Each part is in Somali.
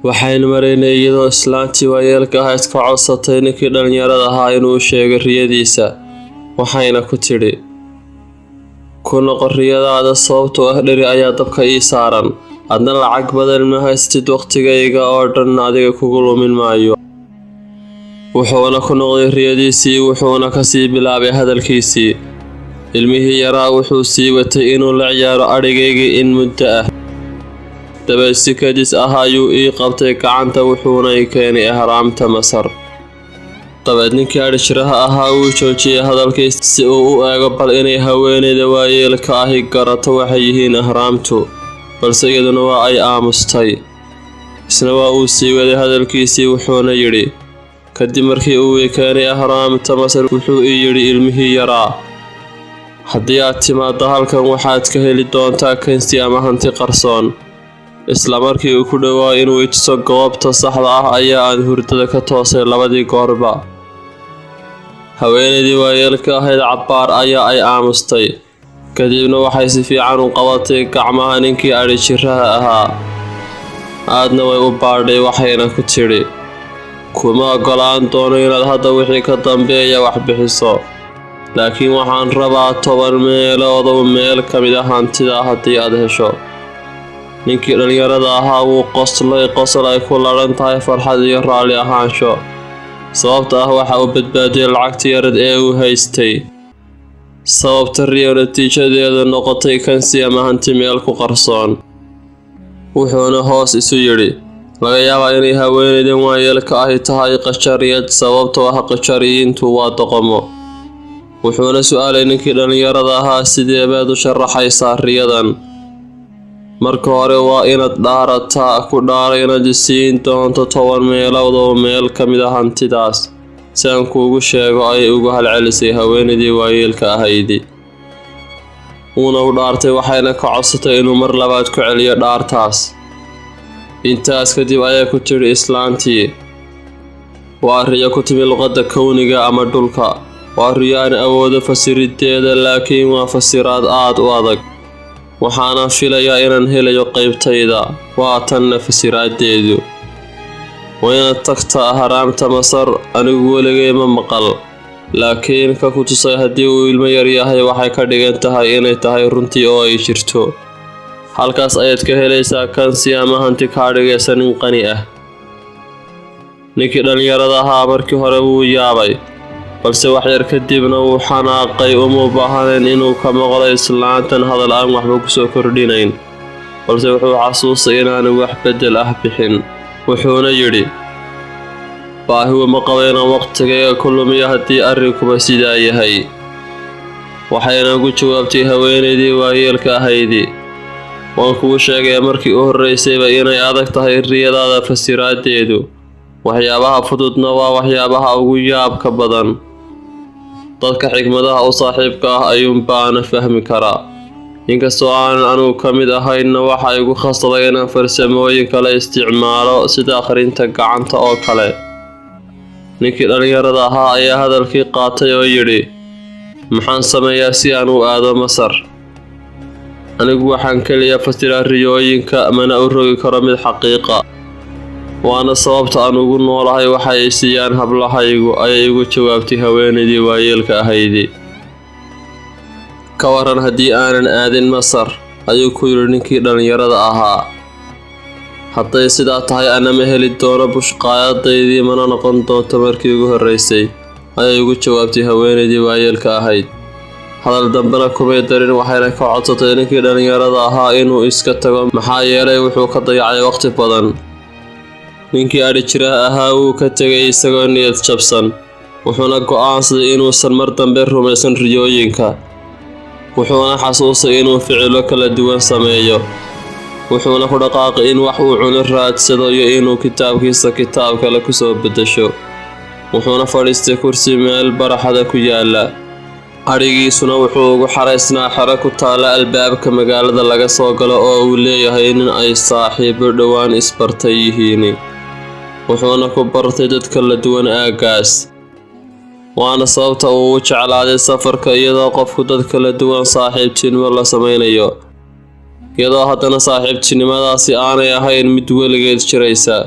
waxaynu maraynay iyadoo islaantii waayeelka ahayd ka codsatay ninkii dhalinyarada ahaa inuu sheego riyadiisa. waxayna ku tidhi, ku noqo riyadaada sababtoo ah dheri ayaa dabka ii saaran, adna lacag badan ma haystid, waqtigayga oo dhan adiga kugu lumin maayo. wuxuuna ku noqday riyadiisii, wuxuuna kasii bilaabay hadalkiisii. ilmihii yaraa wuxuu sii watay inuu la ciyaaro adhigaygii in muddo ah. dabeed si kadis ah ayuu ii qabtay gacanta, wuxuuna ii keenay ahraamta Masar. dabeed ninkii adhijiraha ahaa wuu joojiyey hadalkiis si uu u eego bal inay haweeneyda waayeelka ahi garato waxay yihiin ahraamtu, balse iyaduna waa ay aamustay. isna waa uu sii waday hadalkiisii, wuxuuna yidhi, kadib markii uu ii keenay ahraamta Masar wuxuu ii yidhi ilmihii yaraa, haddii aad timaaddo halkan waxaad ka heli doontaa kansi ama hanti qarsoon. isla markii uu ku dhowaa inuu ituso goobta saxda ah ayaa aan hurdada ka toosay labadii goorba. haweeneydii waayeelka ahayd cabbaar ayaa ay aamustay, kadibna waxay si fiican u qabatay gacmaha ninkii adhijiraha ahaa. aadna way u baadhay, waxayna ku tidhi, kuma oggolaan doono inaad hadda wixii ka dambeeya wax bixiso, laakiin waxaan rabaa 10 meelood oo meel ka mid ah hantida haddii aad hesho. ninkii dhalinyarada ahaa wuu qoslay qosol ay ku ladhan tahay farxad iyo raalli ahaansho, sababta ah waxa uu badbaadiyey lacagtii yarad ee uu haystay. sababta riyo natiijadeedu noqotay kansi ama hanti meel ku qarsoon. wuxuuna hoos isu yidhi, laga yaabaa inay haweeneydan waayeelka ahi tahay qajariyad, sababtoo ah qajariyiintu waa doqomo. wuxuuna su'aalay ninkii dhalinyarada ahaa, sidee baad u sharaxaysaa riyadan? marka hore waa inaad dhaarataa, ku dhaara inaad isiin doonto 10 meelood oo meel ka mid ah hantidaas, si aan kuugu sheego ayay ugu halcelisay haweeneydii waayeelka ahaydi. wuuna u dhaartay, waxayna ka codsatay inuu mar labaad ku celiyo dhaartaas. intaas kadib ayay ku tidhi islaantii, waa riyo ku timi luqadda kowniga ama dhulka. waa riyo aan awoodo fasirideeda, laakiin waa fasiraad aad u adag. waxaana filayaa inaan helayo qaybtayda, waa tanna fasiraadeedu. waa inaad tagtaa ahraamta Masar, anigu weligay ma maqal, laakiin ka ku tusay haddii uu ilmo yar yahay waxay ka dhigan tahay inay tahay runtii oo ay jirto. halkaas ayaad ka helaysaa kansi ama hanti kaa dhigaysa nin qani ah. ninkii dhalinyarada ahaa markii hore wuu yaabay, balse wax yar kadibna wuu xanaaqay. uma baahnayn inuu ka maqlo islaantan hadal aan waxba kusoo kordhinayn, balse wuxuu xasuustay inaanu wax beddel ah bixin. wuxuuna yidhi, baahi uma qabo inaan waqtigayga ku lumiyo haddii arrinkuba sidaa yahay. waxayna ugu jawaabtay haweeneydii waayeelka ahaydi, waan kuu sheegay markii u horreysayba inay adag tahay riyadaada fasiraadeedu. waxyaabaha fududna waa waxyaabaha ugu yaabka badan. dadka xigmadaha u saaxiibka ah ayuunbaana fahmi karaa. inkastoo aanan anugu ka mid ahaynna waxa igu khasabay inaan farsamooyin kale isticmaalo, sida akhrinta gacanta oo kale. ninkii dhalinyarada ahaa ayaa hadalkii qaatay oo yidhi, maxaan sameeyaa si aan u aado Masar? anigu waxaan keliya fasiraa riyooyinka, mana u rogi karo mid xaqiiqa. waana sababta aan ugu noolahay waxa ay siiyaan hablahaygu, ayay ugu jawaabtay haweeneydii waayeelka ahaydi. ka waran haddii aanan aadin Masar, ayuu ku yidhi ninkii dhalinyarada ahaa. hadday sidaa tahay ana ma heli doono bushqaayadaydii, mana noqon doonto markii ugu horreysay, ayay ugu jawaabtay haweeneydii waayeelka ahayd. hadal dambena kumay darin, waxayna ka codsatay ninkii dhalinyarada ahaa inuu iska tago, maxaa yeelay wuxuu ka dayacay waqti badan. ninkii adhijiraha ahaa wuu ka tegay isagoo niyad jabsan, wuxuuna go'aansaday inuusan mar dambe rumaysan riyooyinka. wuxuuna xasuustay inuu ficilo kala duwan sameeyo. wuxuuna ku dhaqaaqay in wax uu cuno raadsado iyo inuu kitaabkiisa kitaab kale ku soo beddesho. wuxuuna fadhiistay kursi meel baraxada ku yaala. adhigiisuna wuxuu ugu xaraysnaa xero ku taalla albaabka magaalada laga soo galo oo uu leeyahay nin ay saaxiibo dhowaan isbartay yihiin. wuxuuna ku bartay dad kala duwan aaggaas. waana sababta uu u jeclaaday safarka, iyadoo qofku dad kala duwan saaxiibtinimo la samaynayo. iyadoo haddana saaxiibtinimadaasi aanay ahayn mid weligeed jiraysa.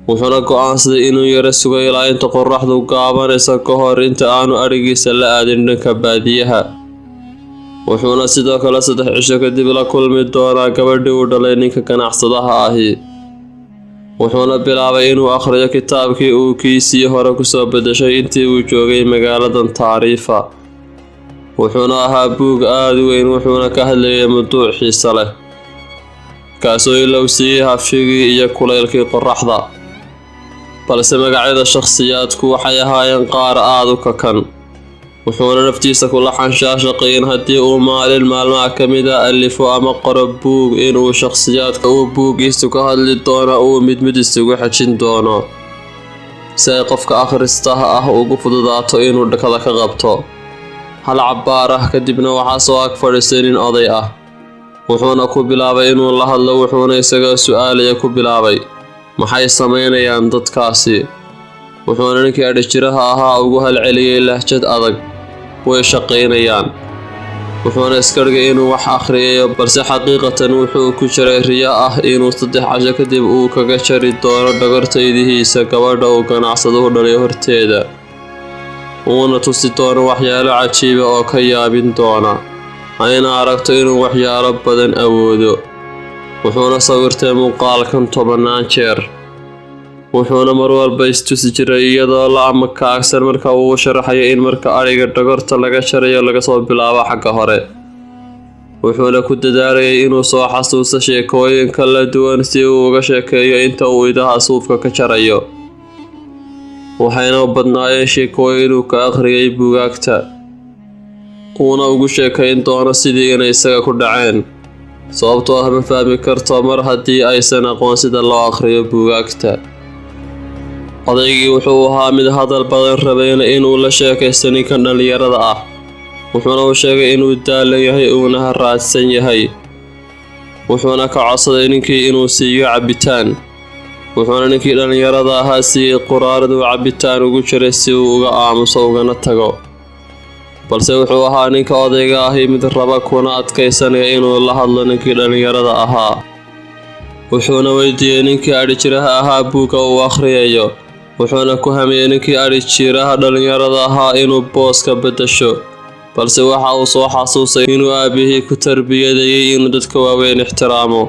wuxuuna go'aansaday inuu yara sugo ilaa inta qorraxdu gaabanayso ka hor inta aanu adhigiisa la aadin dhanka baadiyaha. wuxuuna sidoo kale 3 cisho kadib la kulmi doonaa gabadhii uu dhalay ninka ganacsadaha ahi. wuxuuna bilaabay inuu akhriyo kitaabkii uu kiisii hore kusoo bedeshay intii uu joogay magaaladan taariifa. wuxuuna ahaa buug aad u weyn, wuxuuna ka hadlayay mawduuc xiiso leh, kaasoo ilowsiiyey hafigii iyo kulaylkii qorraxda. balse magacyada shakhsiyaadku waxay ahaayeen qaar aad u kakan. wuxuuna naftiisa kula xanshaashaqay in haddii uu maalin maalmaha ka mid a alifo ama qoro buug inuu shakhsiyaadka uu buugiisu ka hadli doono uu mid isugu xejin doono, si ay qofka akhristaha ah ugu fududaato inuu dhakada ka qabto. hal cabbaar ah kadibna waxaa soo ag fadhiistay nin oday ah. wuxuuna ku bilaabay inuu la hadlo, wuxuuna isaga su'aalaya ku bilaabay, maxay samaynayaan dadkaasi? wuxuuna ninkii adhijiraha ahaa ugu halceliyey lahjad adag, way shaqaynayaan. wuxuuna iska dhigay inuu wax akhriyayo, balse xaqiiqatan wuxuu ku jiray riyo ah inuu 3 casho kadib uu kaga jari doono dhagartaydihiisa gabadha uu ganacsaduhu dhalay horteeda, uuna tusi doono waxyaalo cajiiba oo ka yaabin doona, ayna aragto inuu waxyaalo badan awoodo. wuxuuna sawirtay muuqaalkan 10 jeer. wuxuuna mar walba istusi jiray iyadoo la amakaagsan marka uu sharaxayo in marka adhiga dhagorta laga jarayo laga soo bilaabo xagga hore. wuxuuna ku dadaalayay inuu soo xasuusto sheekooyin kala duwan si uu uga sheekeeyo inta uu idaha suufka ka jarayo. waxayna u badnaayeen sheekooyin uu ka akhriyay buugaagta, uuna ugu sheekayn doono sidii inay isaga ku dhaceen, sababtoo ah ma fahmi karto mar haddii aysan aqoon sida loo akhriyo buugaagta. odaygii wuxuu ahaa mid hadal badan, rabayna inuu la sheekaysto ninkan dhallinyarada ah. wuxuuna u sheegay inuu daalan yahay uuna haraadsan yahay. wuxuuna ka codsaday ninkii inuu siiyo cabbitaan. wuxuuna ninkii dhallinyarada ahaa siiyey quraarad uu cabbitaan ugu jiray si uu uga aamuso ugana tago. balse wuxuu ahaa ninka odayga ahi mid raba kuna adkaysanaya inuu la hadlo ninkii dhallinyarada ahaa. wuxuuna weydiiyey ninkii adhijiraha ahaa buugga uu akhriyayo. wuxuuna ku hamiyey ninkii adhijiraha dhallinyarada ahaa inuu booska beddesho, balse waxa uu soo xasuusay inuu aabihii ku tarbiyadayay inuu dadka waaweyn ixtiraamo.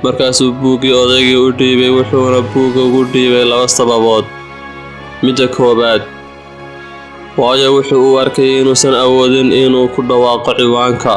markaasuu buuggii odaygii u dhiibay, wuxuuna buugga ugu dhiibay 2 sababood. midda koowaad, waayo wuxuu u arkayay inuusan awoodin inuu ku dhawaaqo ciwaanka,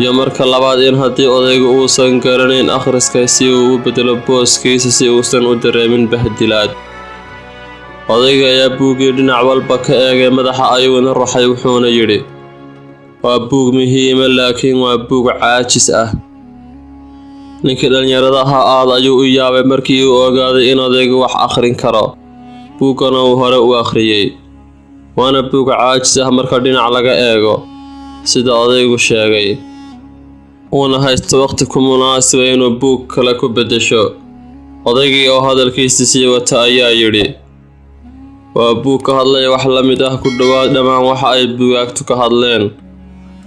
iyo marka labaad in haddii odaygu uusan garanayn akhriska si uu u beddelo booskiisa si uusan u dareemin bahdilaad. odayga ayaa buuggii dhinac walba ka eegay, madaxa ayuuna ruxay, wuxuuna yidhi, waa buug muhiima laakiin waa buug caajis ah. ninkii dhallinyarada ahaa aad ayuu u yaabay markii uu ogaaday in odaygu wax akhrin karo, buuggana uu hore u akhriyey. waana buug caajis ah marka dhinac laga eego, sida odaygu sheegay, uuna haysto waqti ku munaasiba inuu buug kale ku beddesho. odaygii oo hadalkiisa sii wata ayaa yidhi, waa buug ka hadlaya wax la mid ah ku dhowaad dhammaan waxa ay buugaagtu ka hadleen,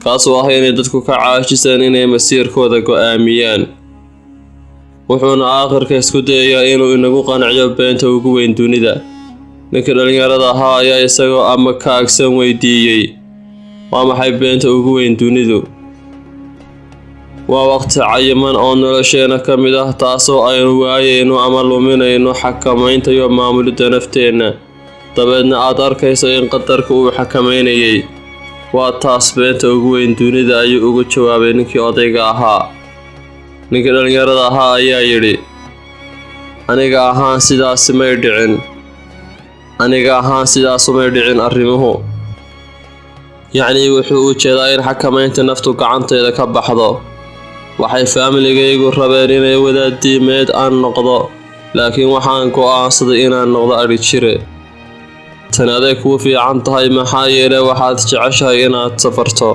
kaasoo ah inay dadku ka caajisaan inay masiirkooda go'aamiyaan. wuxuuna aakhirka isku dayayaa inuu inagu qanciyo beenta ugu weyn dunida. ninkii dhallinyarada ahaa ayaa isagoo ama kaagsan weydiiyey, waa maxay beenta ugu weyn dunidu? waa waqti cayiman oo nolosheena ka mid ah, taasoo aynu waayayno ama luminayno xakamaynta iyo maamulidda nafteenna, dabeedna aad arkayso in qadarka uu xakamaynayay. waa taas beenta ugu weyn dunida, ayuu ugu jawaabay ninkii odayga ahaa. ninkii dhallinyarada ahaa ayaa yidhi, aniga ahaan sidaasumay dhicin arrimuhu. yacnii wuxuu u jeedaa in xakamaynta naftu gacanteeda ka baxdo. waxay faamiligaygu rabeen inay wadaad diimeed aan noqdo, laakiin waxaan go'aansaday inaan noqdo adhijire. tani aday kuu fiican tahay maxaa yeelay waxaad jeceshahay inaad safarto,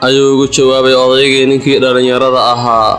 ayuu ugu jawaabay odaygii ninkii dhallinyarada ahaa.